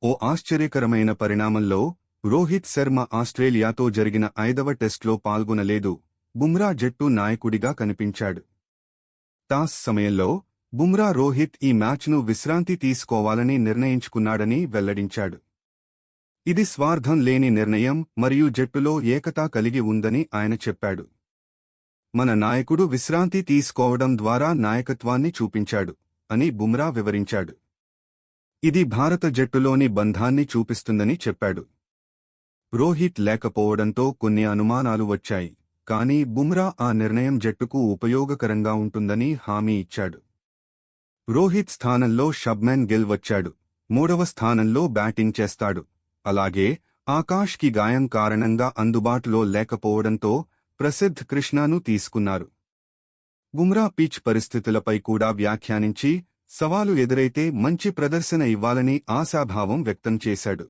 ఓ ఆశ్చర్యకరమైన పరిణామంలో రోహిత్ శర్మ ఆస్ట్రేలియాతో జరిగిన 5వ టెస్ట్లో పాల్గొనలేదు. బుమ్రా జట్టు నాయకుడిగా కనిపించాడు. టాస్ సమయంలో బుమ్రా రోహిత్ ఈ మ్యాచ్ను విశ్రాంతి తీసుకోవాలని నిర్ణయించుకున్నాడని వెల్లడించాడు. ఇది స్వార్థం లేని నిర్ణయం మరియు జట్టులో ఏకత కలిగి ఉందని ఆయన చెప్పాడు. మన నాయకుడు విశ్రాంతి తీసుకోవడం ద్వారా నాయకత్వాన్ని చూపించాడు అని బుమ్రా వివరించాడు. ఇది భారత జట్టులోని బంధాన్ని చూపిస్తుందని చెప్పాడు. రోహిత్ లేకపోవడంతో కొన్ని అనుమానాలు వచ్చాయి, కానీ బుమ్రా ఆ నిర్ణయం జట్టుకు ఉపయోగకరంగా ఉంటుందని హామీ ఇచ్చాడు. రోహిత్ స్థానంలో శుభ్మన్ గిల్ వచ్చాడు. 3వ స్థానంలో బ్యాటింగ్ చేస్తాడు. అలాగే ఆకాష్కి గాయం కారణంగా అందుబాటులో లేకపోవడంతో ప్రసిద్ధ్ కృష్ణాను తీసుకున్నారు. బుమ్రా పిచ్ పరిస్థితులపై కూడా వ్యాఖ్యానించి సవాలు ఎదురైతే మంచి ప్రదర్శన ఇవ్వాలని ఆశాభావం వ్యక్తం చేశాడు.